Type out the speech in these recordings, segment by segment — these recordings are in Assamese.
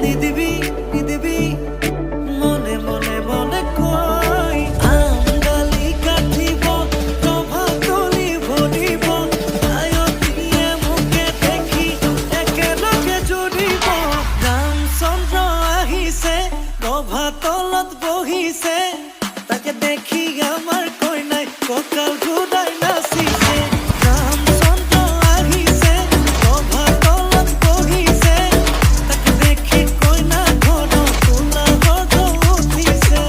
নিদিবি নিদিবি মনে মনে মনে কয় আমডালি কাটিব টভা তলি ভৰিব আয়তীয়ে মোকে দেখি একেলগে জুৰিব ৰামচন্দ্ৰ আহিছে টভা তলত বহিছে তাকে দেখি আমাৰ কইনাই কঁকাল ঘূৰাই নাচিছে ৰামচন্দ্ৰ আহিছে টভা তলত বহিছে তাকে দেখি কইনা ঘৰত তোলা গৰ্ভ উঠিছে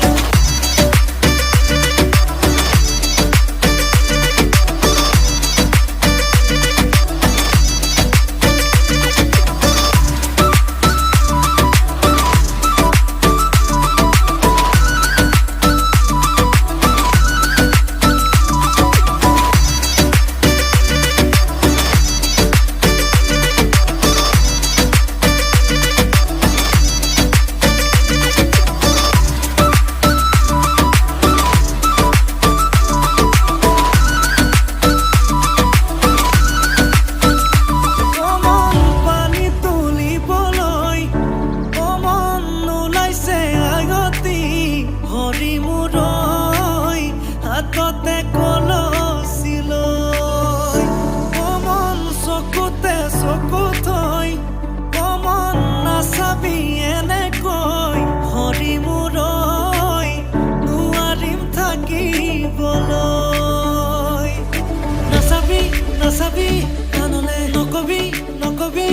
হাততে কলচিলৈ কমন চকুতে চকু থৈ কমন নাচাবি এনেকৈ হৰি মূৰৈ নোৱাৰিম থাকিবলৈ নাচাবি নাচাবি কাণলে নকবি নকবি